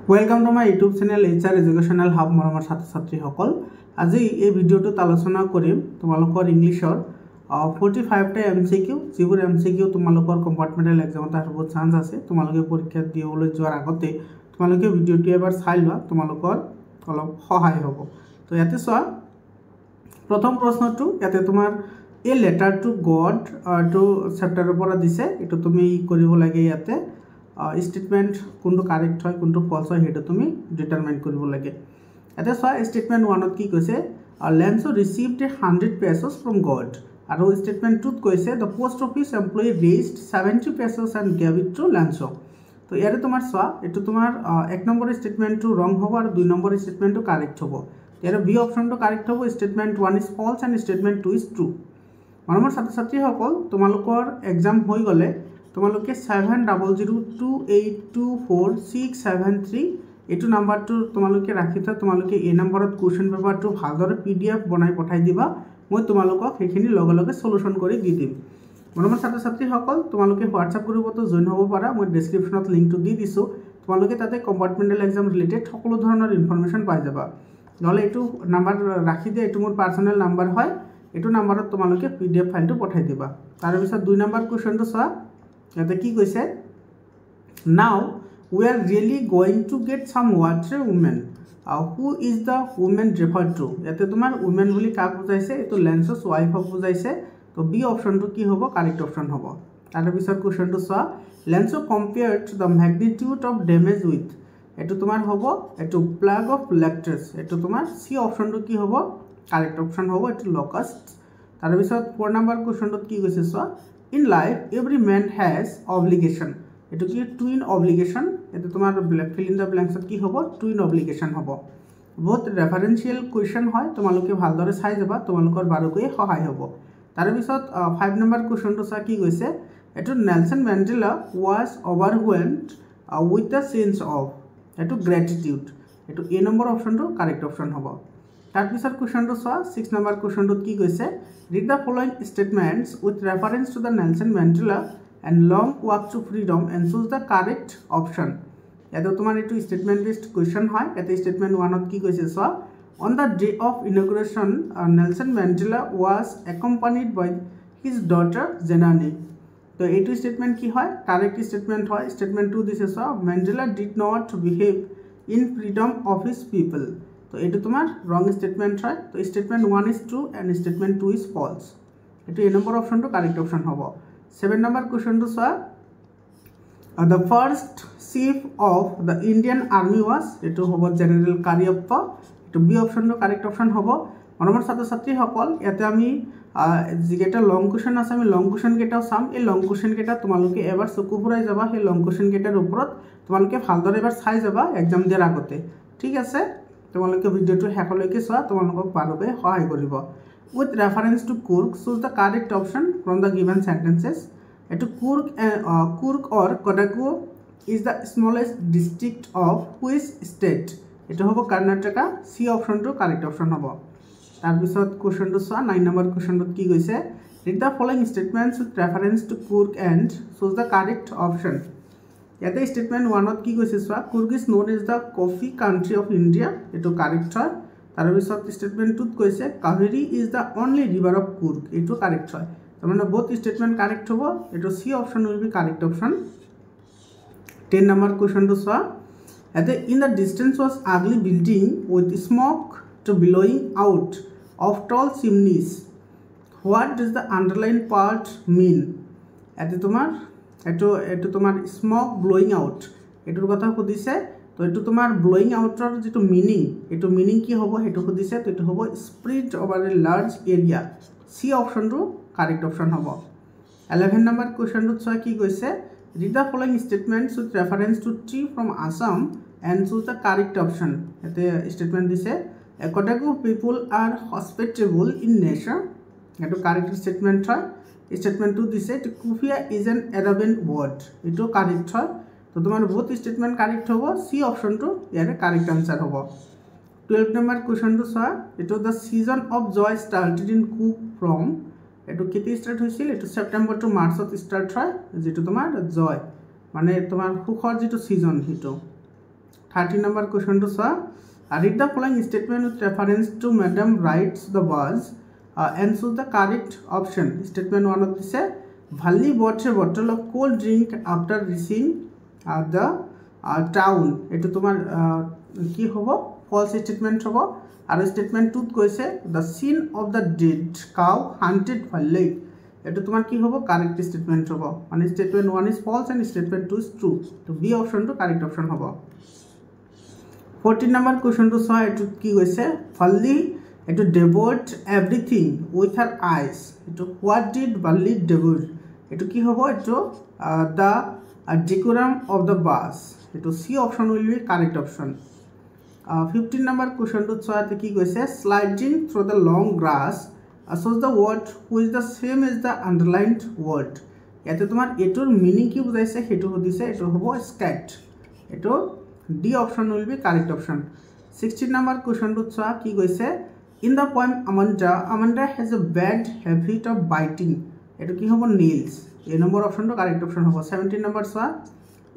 Welcome to my YouTube channel HR educational hub মৰমৰ ছাত্ৰ ছাত্ৰীসকল। আজি এই ভিডিঅ'টোত আলোচনা কৰিম তোমালোকৰ ইংলিছৰ 45টা MCQ, যিবোৰ MCQ তোমালোকৰ কম্পাৰ্টমেণ্টেল এক্সামত আহিব চান্স আছে। তোমালোকে পৰীক্ষা দিবলৈ যোৱাৰ আগতে তোমালোকে ভিডিঅ'টো এবাৰ চাই লোৱা, তোমালোকৰ অলপ সহায় হ'ব। তো ইয়াতে চোৱা, প্ৰথম প্ৰশ্নটো ইয়াতে তোমাৰ এই লেটাৰ টু গড টু চেপ্টাৰৰ পৰা দিছে। এইটো তুমি কৰিব লাগে, ইয়াতে স্টেটমেন্ট কোনটো কাৰেক্ট হয় কোনটো ফলছ হয় সেইটো তুমি ডিটাৰমাইন কৰিব লাগে। এটা চোৱা, স্টেটমেন্ট 1ত কি কৈছে, Lencho received 100 pesos from God, আৰু স্টেটমেন্ট 2ত কৈছে the post office employee raised 70 pesos and gave it to Lencho. তো ইয়াৰে তোমাৰ চোৱা, এইটো তোমাৰ 1 নম্বৰ স্টেটমেন্টটো ৰং হ'ব আৰু 2 নম্বৰ স্টেটমেন্টটো কাৰেক্ট হ'ব। ইয়াৰে বি অপশ্যনটো কাৰেক্ট হ'ব। Statement 1 is false and statement 2 is true. মৰমৰ ছাত্ৰ ছাত্ৰীসকল, তোমালোকৰ এক্সাম হৈ গ'লে তোমালোকে 7002282467 এইটো নাম্বাৰটো তোমালোকে ৰাখি থোৱা। তোমালোকে এই নম্বৰত কুৱেশ্যন পেপাৰটো ভালদৰে PDF বনাই পঠাই দিবা, মই তোমালোকক সেইখিনি লগে লগে সলিউশন কৰি দি দিম। মৰমৰ ছাত্ৰ ছাত্ৰীসকল, তোমালোকে হোৱাটছআপ গ্ৰুপতো জইন হ'ব পাৰা, মই ডেছক্ৰিপশ্যনত লিংকটো দি দিছোঁ। তোমালোকে তাতে কম্পাৰ্টমেণ্টেল এক্সাম ৰিলেটেড সকলো ধৰণৰ ইনফৰমেশ্যন পাই যাবা। নহ'লে এইটো নাম্বাৰ ৰাখি দিয়া, এইটো মোৰ পাৰ্চনেল নাম্বাৰ হয়। এইটো নাম্বাৰত তোমালোকে PDF ফাইলটো পঠাই দিবা। তাৰপিছত 2 নম্বৰ কুৱেশ্যনটো চোৱা, ইয়াতে কি কৈছে, নাও we are really going to get some water women. Who is the woman referred to? ইয়াতে তোমাৰ women বুলি কাক বুজাইছে, এইটো লেন্সছ ওয়াইফক বুজাইছে। তো বি অপশ্যনটো কি হ'ব, কাৰেক্ট অপশ্যন হ'ব। তাৰপিছত কুৱেশ্যনটো চোৱা, Lencho compared the magnitude of damage with, এইটো তোমাৰ হ'ব এইটো প্লাগ অফ লেক্টাৰ্ছ, এইটো তোমাৰ চি অপশ্যনটো কি হ'ব, কাৰেক্ট অপশ্যন হ'ব, এইটো লকাষ্ট। তাৰপিছত 4 নম্বৰ কুৱেশ্যনটোত কি কৈছে চোৱা, in life every men has obligation, এইটো কি টুইন অব্লিগেশ্যন, এইটো তোমাৰ ফিল ইন দ্য ব্লেংকছত কি হ'ব, টুইন অব্লিগেশ্যন হ'ব। বহুত ৰেফাৰেঞ্চিয়েল কুৱেশ্যন হয়, তোমালোকে ভালদৰে চাই যাবা, তোমালোকৰ বাৰুকৈ সহায় হ'ব। তাৰপিছত 5 নম্বৰ কুৱেশ্যনটো চোৱা, কি কৈছে, এইটো Nelson Mandela was overwhelmed with the change of, এইটো গ্ৰেটিটিউড, এইটো এ নম্বৰ অপশ্যনটো কাৰেক্ট অপশ্যন হ'ব। তাৰপিছত কুৱেশ্যনটো চোৱা, 6 নম্বৰ কুৱেশ্যনটোত কি কৈছে, read the following statements with reference to the Nelson Mandela and Long Walk to Freedom and choose the correct option. ইয়াতে তোমাৰ এইটো ষ্টেটমেণ্ট বেছড কুৱেশ্যন হয়। ইয়াতে ষ্টেটমেণ্ট 1ত কি কৈছে চোৱা, on the day of inauguration Nelson Mandela was accompanied by his daughter Zenani. তো এইটো ষ্টেটমেণ্ট কি হয়, কাৰেক্ট ষ্টেটমেণ্ট হয়। ষ্টেটমেণ্ট 2 দিছে চোৱা, Mandela did not behave in freedom of his people, তো এইটো তোমাৰ ৰং ষ্টেটমেণ্ট হয়। তো statement 1 is true and statement 2 is false, এইটো এ নম্বৰ অপশ্যনটো কাৰেক্ট অপশ্যন হ'ব। 7 নম্বৰ কুৱেশ্যনটো চোৱা, the first chief of the Indian army was, এইটো হ'ব জেনেৰেল কাৰিয়াপ্পা, এইটো বি অপশ্যনটো কাৰেক্ট অপশ্যন হ'ব। মৰমৰ ছাত্ৰ ছাত্ৰীসকল, ইয়াতে আমি যিকেইটা লং কুৱেশ্যন আছে আমি লং কুৱেশ্যন কেইটাও চাম। এই লং কুৱেশ্যন কেইটা তোমালোকে এবাৰ চকু ফুৰাই যাবা, সেই লং কুৱেশ্যন কেইটাৰ ওপৰত তোমালোকে ভালদৰে এবাৰ চাই যাবা এক্সাম দিয়াৰ আগতে, ঠিক আছে। তোমালোকে ভিডিঅ'টো শেষলৈকে চোৱা, তোমালোকক বাৰুকৈ সহায় কৰিব। With reference to Coorg choose the correct option from the given sentences, এইটো Coorg or Kodagu is the smallest district of which state, এইটো হ'ব কৰ্ণাটকা, চি অপশ্যনটো কাৰেক্ট অপশ্যন হ'ব। তাৰপিছত কুৱেশ্যনটো চোৱা, 9 নম্বৰ কুৱেশ্যনটোত কি কৈছে, read the following statements with reference to Coorg and choose the correct option. ইয়াতে ষ্টেটমেণ্ট 1ত কি কৈছে চোৱা, Coorg is known as the coffee country of India, এইটো কাৰেক্ট হয়। তাৰপিছত ষ্টেটমেণ্ট 2ত কৈছে Kaveri is the only river of Coorg, এইটো কাৰেক্ট হয়। তাৰমানে বহুত ষ্টেটমেণ্ট কাৰেক্ট হ'ব, এইটো C option will be correct option. 10 number কুৱেশ্যনটো চোৱা, ইয়াতে in the distance was ugly building with smoke to billowing out of tall chimneys, what does the underline part mean, ইয়াতে তোমাৰ এইটো তোমাৰ স্মক ব্লয়িং আউট, এইটোৰ কথা সুধিছে। তো এইটো তোমাৰ ব্লয়িং আউটৰ যিটো মিনিং, এইটো মিনিং কি হ'ব সেইটো সুধিছে। তো এইটো হ'ব spread over a large area, c অপশ্যনটো কাৰেক্ট অপশ্যন হ'ব। 11 নম্বৰ কুৱেশ্যনটোত চোৱা, কি কৈছে, read the following statements with reference to tree from Assam and choose the correct option. ইয়াতে ষ্টেটমেণ্ট দিছে, Kodagu people are hospitable in nature, এইটো কাৰেক্ট ষ্টেটমেণ্ট হয়। ষ্টেটমেণ্ট 2 দিছে, kufiya is an Arabian word, এইটো কাৰেক্ট হয়। তো তোমাৰ বহুত ষ্টেটমেণ্ট কাৰেক্ট হ'ব, চি অপশ্যনটো ইয়াৰে কাৰেক্ট আনচাৰ হ'ব। 12 নম্বৰ কুৱেশ্যনটো চোৱা, এইটো the season of joy started in cook from, এইটো কেতিয়া ষ্টাৰ্ট হৈছিল, এইটো ছেপ্টেম্বৰ টু মাৰ্চত ষ্টাৰ্ট হয়, যিটো তোমাৰ জয় মানে তোমাৰ সুখৰ যিটো ছিজন সেইটো। 30 number question to sir. Read the following statement with reference to Madam writes the words and choose the correct option. Statement 1 of this Bhalli bought a bottle of cold drink after reaching the town. Eto tomar ki hobo false statement hobo. Aru statement 2 koise the scene of the dead cow hunted Bhalli. Eto tomar ki hobo correct statement hobo. Mane statement 1 is false and statement 2 is true. So B option to correct option hobo. 14 number question to saw eto ki koise Bhalli eto devoured everything with her eyes. Eto what did Bhalli devour? Eto ki hobo eto the decorum of the bus. Eto C option will be correct option. 15 number question to saw eto ki koise sliding through the long grass shows the word which is the same as the underlined word. Yate tomar etor meaning ki bujaise hetu hodise eto hobo scat. Eto D option will be correct option. 16 number question to saw ki koise in the poem Amanda has a bad habit of biting. Eto ki hobo nails. A number option to correct option hobo. 17 number saw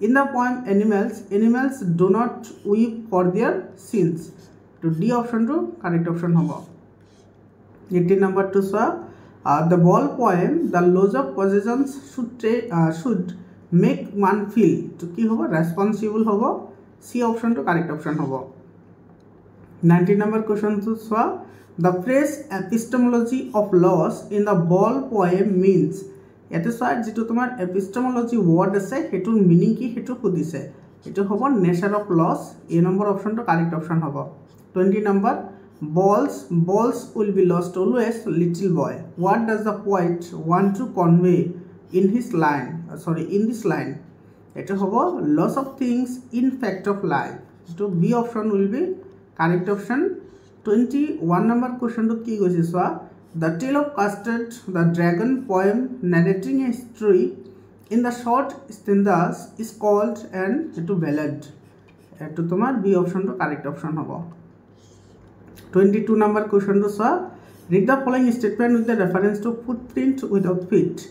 in the poem animals do not weep for their sins. To D option to correct option hobo. 18 number 2 saw the ball poem the loss of possessions should make one feel. To ki hobo responsible hobo. C option to correct option hobo. 19 number question to saw the phrase epistemology of loss in the ball poem means. Yate saw jitu tomar epistemology word ase hetur meaning ki hetu khudise. Eto hobo nature of loss. A number option to correct option hobo. 20 number balls will be lost always little boy. What does the poet want to convey in his line? In this line. Eto hobo loss of things in fact of life. So B option will be correct option. 21 number question to ki goise swa the tale of Custard the dragon poem narrating a history in the short stanzas is called an eto ballad. Eto tomar B option to correct option hobo. 22 number question to swa read the following statement with the reference to footprint without feet.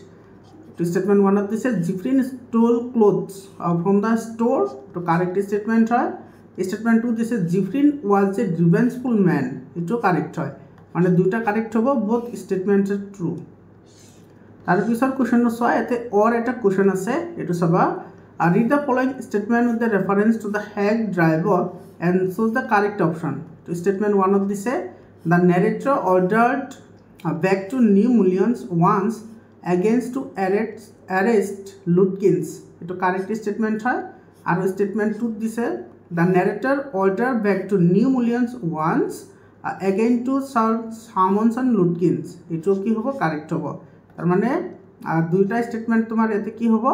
To statement 1 of this is Jeffrey stole clothes from the store. To correct statement hoy. Statement 2 this is Jeffrey was a revengeful man. Eto correct hoy. Mane duita correct hobo both statements are true. Tar pisor question to saw ete or eta question ase eto saba read the following statement with the reference to the hack driver and choose the correct option. To statement 1 of this the narrator ordered back to New Millions once against to arrest Lutkins. Eto correct statement hoy. Aru statement 2 this the narrator ordered back to New Millions once again to summons on Lutkins. Eto ki hobo correct hobo. Tar mane duita statement tomar ete ki hobo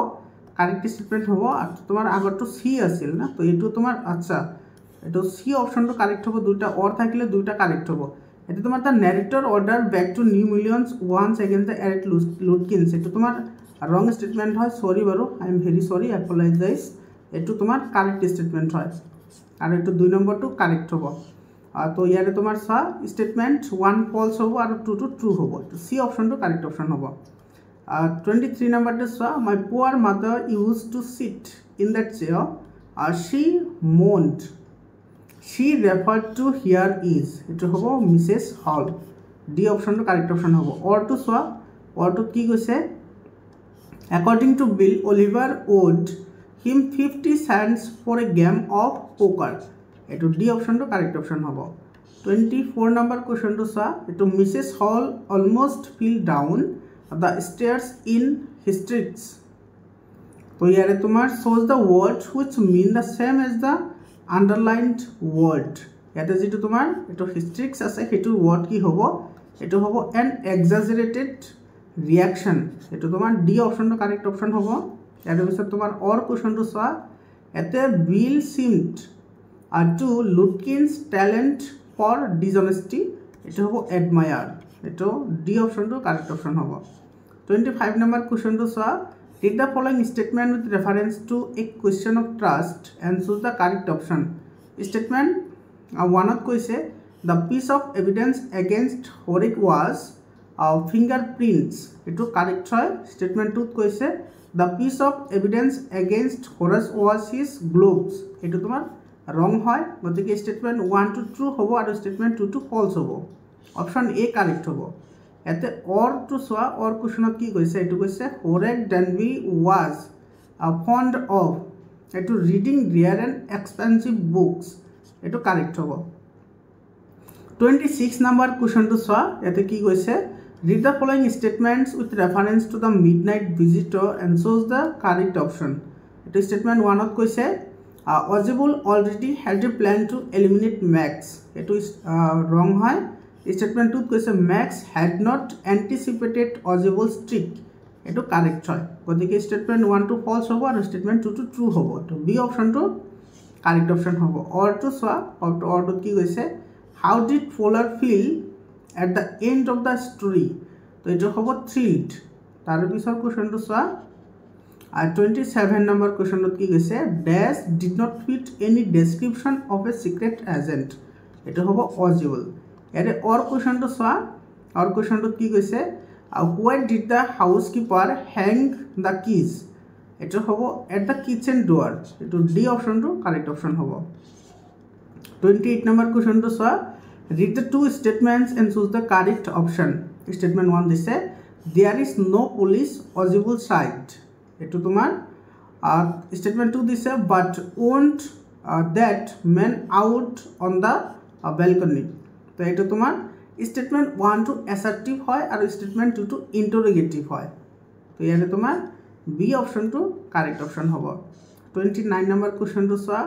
correct statement hobo ar tomar agar to C asil na to eto tomar acha eto C option to correct hobo duita or thakile duita correct hobo. Eto tomar the narrator ordered back to New Millions once against the arrest Lutkins. Eto tomar wrong statement hoy. Sorry baro I am very sorry apologize. Eto tomar correct statement hoy আর এটো 2 নম্বর two correct হবো তো ইয়ারে তোমার সা statement 1 false হবো আর 2 two true হবো তো C option টু কারেক্ট অপশন হবো 23 নম্বর টু saw my poor mother use to sit in that chair she moaned she referred to here is এটো হবো মিসেস হল ডি অপশন টু কারেক্ট অপশন হবো অর টু সা অর টু কি কইছে according to Bill Oliver owed him 50 cents for a game of poker. Eto D option to correct option hobo. 24 number question to sa eto Mrs. Hall almost fell down the stairs in hysterics. So here tomar shows the word which mean the same as the underlined word. Eta jitu tomar eto hysterics ase hetu word ki hobo eto hobo an exaggerated reaction. Eto tomar D option to correct option hobo. Eta bisor tomar or question to sa ete Bill seemed to Lutkins talent for dishonesty. Eto hobo admire. Eto D option to correct option hobo. 25 number question to sa read the following statement with reference to a question of trust and choose the correct option. Statement 1 of koise the piece of evidence against Horik was fingerprints. Eto correct hoy. Statement 2 koise the piece of evidence against Horace was his gloves. Eto tomar ৰং হয় গতিকে statement 1 two true হ'ব আৰু statement 2 two ফলছ হ'ব option A correct হ'ব ইয়াতে অৰটো চোৱা অৰ কুৱেশ্যনত কি কৈছে এইটো কৈছে Horace Danby was fond of এইটো reading rare and expensive books এইটো কাৰেক্ট হ'ব 26 নম্বৰ কুৱেশ্যনটো চোৱা ইয়াতে কি কৈছে read the following statements with reference to the midnight visitor and choose the correct option এইটো ষ্টেটমেণ্ট 1ত কৈছে Ausable already had a plan to eliminate Max এইটো ৰং হয় ষ্টেটমেণ্ট 2ত কৈছে Max had not anticipated Ausable trick এইটো correct হয় গতিকে ষ্টেটমেণ্ট 1 টু ফলছ হ'ব আৰু ষ্টেটমেণ্ট 2 টু ট্ৰু হ'ব তো বি অপশ্যনটো কাৰেক্ট অপশ্যন হ'ব অৰটো চোৱা অৰটোত কি কৈছে how did Fowler feel at the end of the story তো এইটো হ'ব থ্ৰিল্ড তাৰপিছৰ কুৱেশ্যনটো চোৱা আৰু 27 নম্বৰ কুৱেশ্যনত কি কৈছে this did not fit any description of a secret agent এইটো হ'ব অজিবল ইয়াতে অৰ কুৱেশ্যনটো চোৱা অৰ কুৱেশ্যনটোত কি কৈছে হোৱাই did the house keeper hang the keys এইটো হ'ব এট দ্য কিচেন ডোৱাৰ এইটো ডি অপশ্যনটো কাৰেক্ট অপশ্যন হ'ব 28 নম্বৰ কুৱেশ্যনটো চোৱা read the two statements and choose the correct option statement 1 দিছে there is no' police Ausable said এইটো তোমাৰ ষ্টেটমেণ্ট 2 দিছে but won't that men out on the balcony তো এইটো তোমাৰ ষ্টেটমেণ্ট 1 টু এছাৰ্টিভ হয় আৰু ষ্টেটমেণ্ট 2 টু ইণ্টাৰোগেটিভ হয় তো ইয়াতে তোমাৰ বি অপশ্যনটো কাৰেক্ট অপশ্যন হ'ব 29 নম্বৰ কুৱেশ্যনটো চোৱা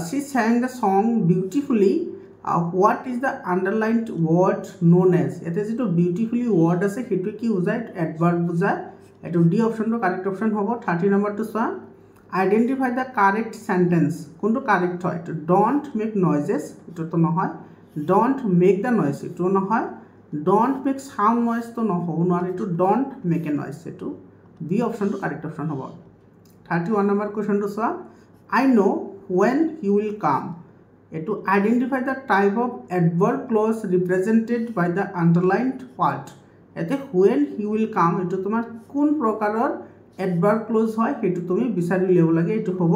she sang the song beautifully what is the underlined word known as ইয়াতে যেটো beautifully word আছে হেতু কি বুজায় adverb বুজায় এটো ডি অপশ্যনটো কাৰেক্ট অপশ্যন হ'ব 30 নম্বৰটো চোৱা আইডেন্টিফাই দ্য কাৰেক্ট সেন্টেন্স কোনটো কাৰেক্ট হয় তো ডোন্ট মেক নয়েজেস এটো তো নহয় ডোন্ট মেক দ্য নয়েজ এটো নহয় ডোন্ট মেক সাউন্ড নয়েজ তো নহব নোৱাৰে এটো ডোন্ট মেক এ নয়েজ এটো বি অপশ্যনটো কাৰেক্ট অপশ্যন হ'ব 31 নম্বৰ কুৱেশ্যনটো চোৱা I know when he will come to identify the type of adverb clause represented by the underlined part এতে when he will come এটো তোমার কোন প্ৰকাৰৰ adverb clause হয় হেতু তুমি বিচাৰি লব লাগে এটো হ'ব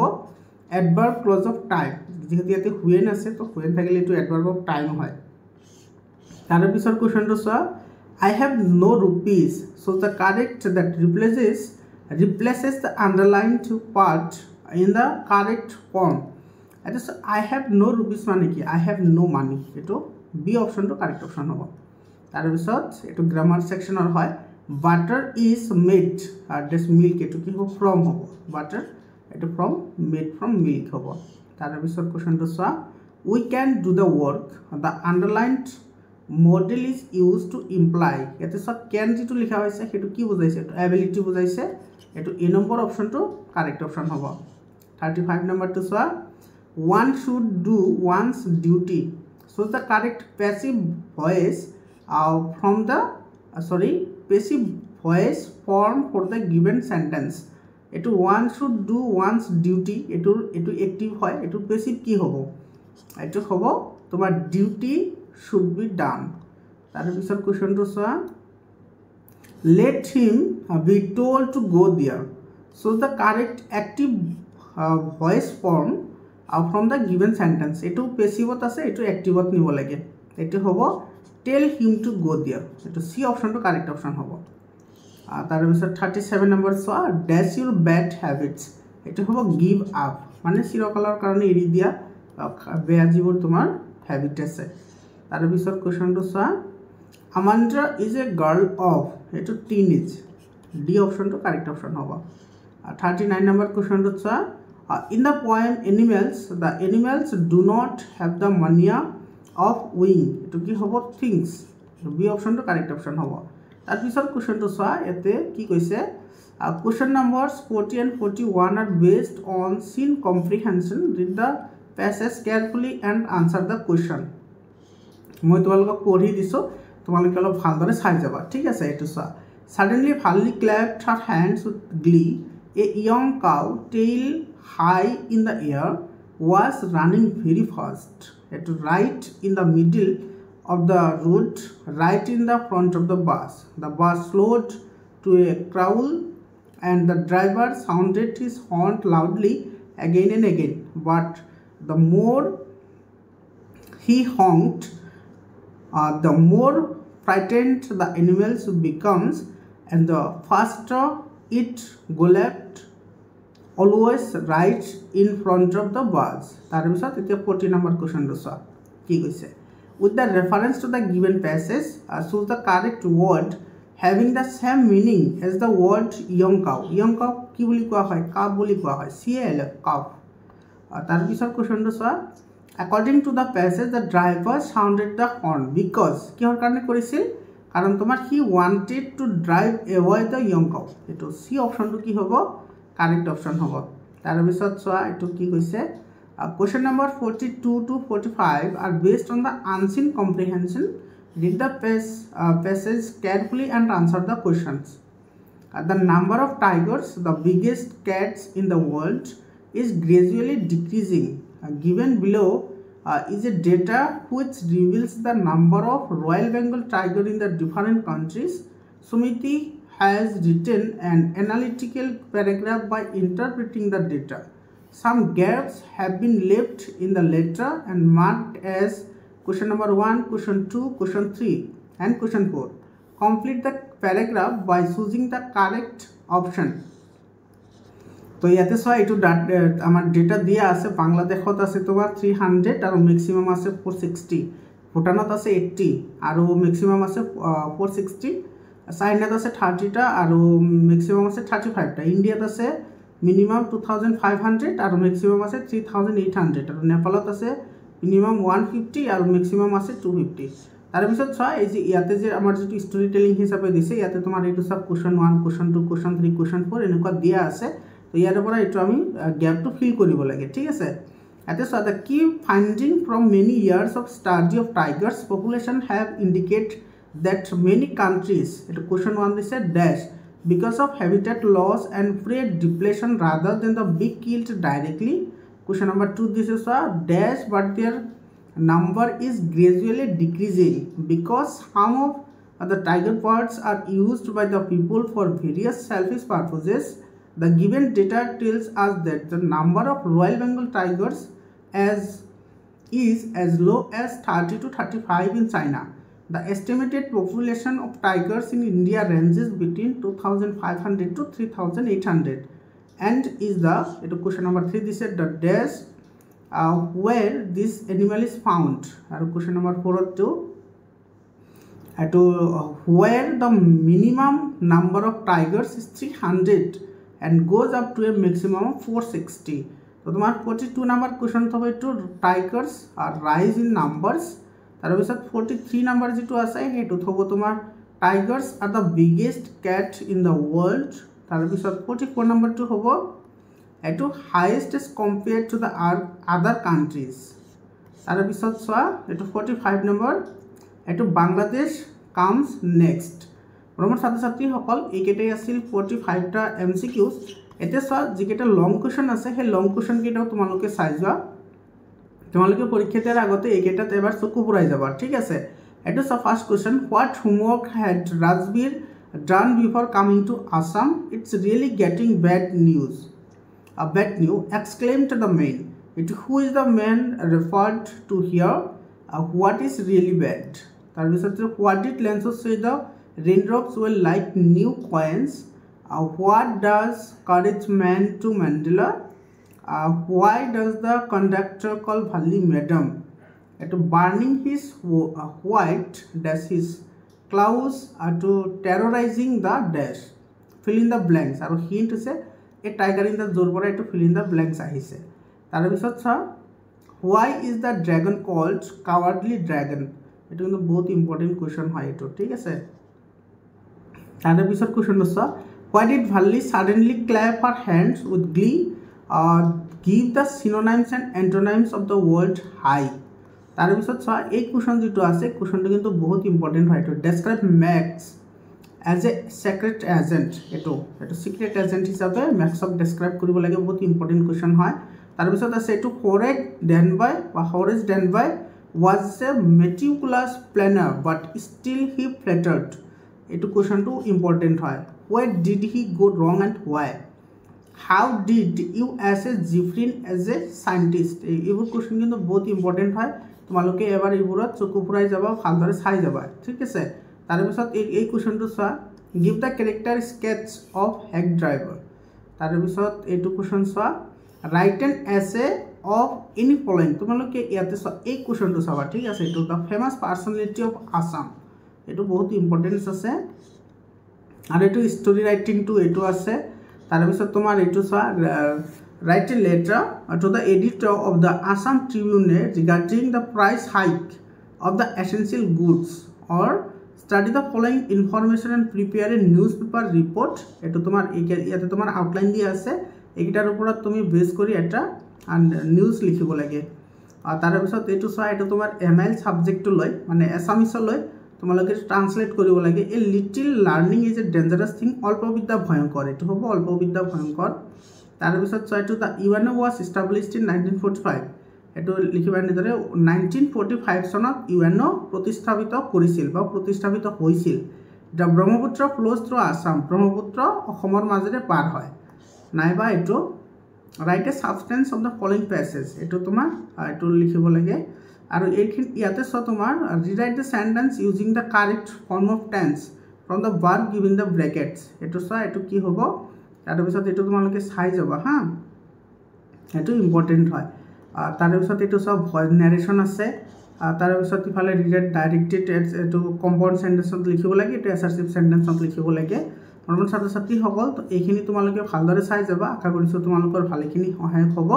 adverb clause of time যেহেতু ইয়াতে when আছে তো when থাকিলে এটো adverb of time হয় তাৰ পিছৰ কোৱেশ্যনটো চোৱা I have no rupees so the correct that replaces the underlined part in the correct form it is I have no rupees মানে কি I have no money এটো বি অপশ্যনটো কাৰেক্ট অপশ্যন হ'ব তাৰ পিছত এটো গ্ৰামাৰ সেকশনৰ হয় butter is made are this milk এটো কি হ'ব from হ'ব butter এটো from made from milk হ'ব তাৰ পিছত কোৱেশ্যনটো চোৱা we can do the work the underlined model is used to imply এতে সব can যেটো লিখা হৈছে হেতু কি বুজাইছে এটো ability বুজাইছে এটো এ নম্বৰ অপশ্যনটো কাৰেক্ট অপশ্যন হ'ব 35 number to swa one should do one's duty so the correct passive voice from the passive voice form for the given sentence etu one should do one's duty etu active hoy etu passive ki hobo etu hobo tomar duty should be done tar bisor question to swa let him be told to go there so the correct active voice form from the given sentence etu passive ase etu active nibo lage etu hobo tell him to go there etu c option to correct option hobo tar bisor 37 number so dash your bad habits etu hobo give up mane sirokalar karone eri dia beya jibor tomar habit ase tar bisor question to so Amandra is a girl of etu teenage d option to correct option hobo 39 number question to so in the poem animals the animals do not have the mania of wing to ki hobo things to b option to correct option hobo tar pisor question to sa ete ki koise question numbers 40 and 41 are based on scene comprehension read the passage carefully and answer the question moi tomalok pori diso tomalok olo bhal dore sai jaba thik ase etu sa suddenly Bhalli clapped her hands with glee a young cow tail high in the air was running very fast at right in the middle of the road right in the front of the bus slowed to a crawl and the driver sounded his horn loudly again and again but the more he honked, the more frightened the animals becomes, and the faster it galloped, always right in front of the bus. তার পিছত এতিয়া 40 number কোৱেশ্চনটো চোৱা কি কৈছে with the reference to the given passage choose the correct word having the same meaning as the word young cow. young cow কি বুলি কোৱা হয় calf বুলি কোৱা হয় CAL calf. তাৰ পিছত কোৱেশ্চনটো চোৱা according to the passage the driver sounded the horn because কিহৰ কাৰণে কৰিছিল কাৰণ তোমাৰ he wanted to drive away the young cow. এটো সি অপশনটো কি হ'ব কারেক্ট অপশন হ'ব. তাৰ পিছত চোৱা এটো কি কৈছে question number 42 to 45 are based on the unseen comprehension. Read the passage carefully and answer the questions. The number of tigers, the biggest cats in the world, is gradually decreasing. Given below is a data which reveals the number of Royal Bengal tiger in the different countries. Sumiti has written an analytical paragraph by interpreting the data. Some gaps have been left in the letter and marked as question number 1, question 2, question 3 and question 4. Complete the paragraph by choosing the correct option. তো ইয়াতে চোৱা এইটো আমাৰ data দিয়া আছে বাংলাদেশত আছে তোমাৰ 300 আৰু ম্যাক্সিমাম আছে 460 ভুটানত আছে 80 আৰু ম্যাক্সিমাম আছে 460 চাইনাত আছে 30 টা আৰু ম্যাক্সিমাম আছে 35 টা ইন্ডিয়াত আছে মিনিমাম 2500 আৰু ম্যাক্সিমাম আছে 3800 আৰু নেপালত আছে মিনিমাম 150 আৰু ম্যাক্সিমাম আছে 250 তাৰ পিছত চোৱা এই যে ইয়াতে যে আমাৰ যেটো স্টোৰী টেলিং হিচাপে দিছে ইয়াতে তোমাৰ এইটো সব কোৱেশ্চন 1 কোৱেশ্চন 2 কোৱেশ্চন 3 কোৱেশ্চন 4 এনেকুৱা দিয়া আছে তো ইয়াৰ পৰা এইটো আমি গ্যাপটো ফিল কৰিব লাগে ঠিক আছে এতে so the key finding from many years of study of tigers population have indicate that many countries it question 1 this is dash because of habitat loss and prey depletion rather than the big killed directly. Question number 2 this is a dash but their number is gradually decreasing because some of the tiger parts are used by the people for various selfish purposes. The given data tells us that the number of Royal Bengal tigers is as low as 30 to 35 in China. The estimated population of tigers in India ranges between 2500 to 3800 and is the question number 3 this is the dash where this animal is found. Question number 4 to where the minimum number of tigers is 300 and goes up to a maximum of 460. So তোমার 42 number question হবে to tigers are rise in numbers. তার পিছত 43 number যেটো আছে হেটো থব তোমার tigers are the biggest cat in the world. তার পিছত 44 number to হবো এটো highest as compared to the other countries. তার পিছত সোয়া এটো 45 number এটো বাংলাদেশ comes next. আমার ছাত্র ছাত্রী সকল এইকেটাই আছিল 45 টা MCQs. এতে সোয়া যেকেটা লং কোশ্চেন আছে হে লং কোশ্চেন কেটাও তোমালোকে চাই যোৱা তোমালোকে পৰীক্ষা দেওয়াৰ আগতে এইকেটাত এবাৰ চকু পুৰাই যাবা ঠিক আছে এটা সব first question what homework had Rajbir done before coming to Assam? It's really getting bad news. A bad news exclaimed the man. Who is the man referred to here? What is really bad? What did Lenzo say the raindrops were like new coins? What does courage man to Mandela? Why does the conductor call Bhalli madam? At burning his white dash his clouds to terrorizing the dash. Fill in the blanks. Aru hint is a tiger in the zorbora to fill in the blanks ahise. Tar bisot sa why is the dragon called cowardly dragon? It is the both important question hoy eto thik ase. Tar bisot question sa why did Bhalli suddenly clap her hands with glee? Give the synonyms and antonyms of the word high. তার পিছত চোৱা এই question যেটো আছে কোশ্চনটো কিন্তু বহুত important হয় এটো ডেসক্ৰাইব max as a secret agent এটো সিক্ৰেট এজেন্ট হিচাপে ম্যাক্সক ডেসক্ৰাইব কৰিব লাগে বহুত ইম্পৰ্টেন্ট কোশ্চন হয় তার পিছত আছে এটো Horace Denby was a meticulous planner but still he flattered এটো কোশ্চনটো ইম্পৰ্টেন্ট হয় where did he go wrong and why how did you as a জিফ্ৰিন এজ এ সাইণ্টিষ্ট এইবোৰ কুৱেশ্যন কিন্তু বহুত ইম্পৰ্টেণ্ট হয় তোমালোকে এবাৰ এইবোৰত চকু ফুৰাই যাবা ভালদৰে চাই যাবা ঠিক আছে তাৰপিছত এই কুৱেশ্যনটো চোৱা give the character sketch of hack driver তাৰপিছত এইটো কুৱেশ্যন চোৱা write an essay of any following তোমালোকে ইয়াতে চোৱা এই কুৱেশ্যনটো চাবা ঠিক আছে এইটো the famous personality of Assam এইটো বহুত ইম্পৰ্টেঞ্চ আছে আৰু এইটো ষ্টৰি ৰাইটিংটো এইটো আছে তাৰপিছত তোমাৰ এইটো চোৱা write a letter to the editor of the Assam Tribune regarding the price hike of the essential goods or study the following information and prepare a newspaper report এটো তোমার ইয়াতে তোমার আউটলাইন দিয়া আছে এইটার উপর তুমি বেস করি এটা and নিউজ লিখিব লাগে আর তার পিছত এটো চোৱা এটো তোমাৰ এমএল সাবজেক্ট লয় মানে এসামিস লয় তোমালোকে ট্ৰান্সলেট কৰিব লাগে a little learning is a dangerous thing অল্পবিদ্যা ভয়ঙ্কৰ এটো হ'ব অল্পবিদ্যা ভয়ঙ্কৰ তাৰ পিছত চোৱা এটো the UNO was established in 1945 এটো লিখিবা নিদৰে 1945 সনত ইউএনও প্ৰতিষ্ঠাপিত কৰিছিল বা প্ৰতিষ্ঠাপিত হৈছিল the Brahmaputra flows through Assam Brahmaputra অসমৰ মাজেৰে পাৰ হয় নাইবা এটো write a substance of the following passage এটো তোমাৰ এটো লিখিব লাগে আৰু এইখিনি ইয়াতে চ তোমাৰ rewrite the sentence using the correct form of tense from the verb given the brackets এটো চ এটো কি হ'ব তাৰ পিছত এটো তোমালোকে চাই যাবা হা এটো ইম্পৰ্টেন্ট হয় তার পিছত এটো সব ভয়েস ন্যারেশন আছে তার পিছত ইফালে রিলেট ডাইরেক্টেড এটো কম্পাউন্ড সেন্টেন্সত লিখিব লাগে এটো অ্যাসার্টিভ সেন্টেন্সত লিখিব লাগে মৰমৰ ছাত্ৰ ছাত্ৰী সকল তো এইখিনি তোমালোকে ভালদৰে চাই যাবা আশা কৰিছো তোমালোকৰ ভালেখিনি সহায়ক হ'ব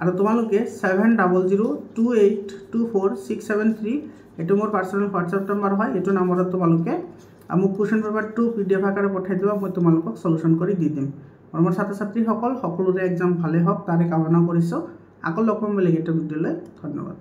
আৰু তোমালোকে 7002824673 এটো মোৰ পাৰ্সোনাল হোৱাটসএপ নম্বৰ হয় এটো নম্বৰত তোমালোকে মোক কোৱেশ্চন পেপাৰ 2 পিডিএফ আকাৰে পঠাই দিবা মই তোমালোকক সলিউশন কৰি দি দিম মৰমৰ ছাত্ৰ ছাত্ৰী সকল সকলোৰে এক্সাম ভালে হওক তাৰে কামনা কৰিছো আকৌ লগ পাম বেলেগ এটা ভিডিঅ'লৈ ধন্যবাদ।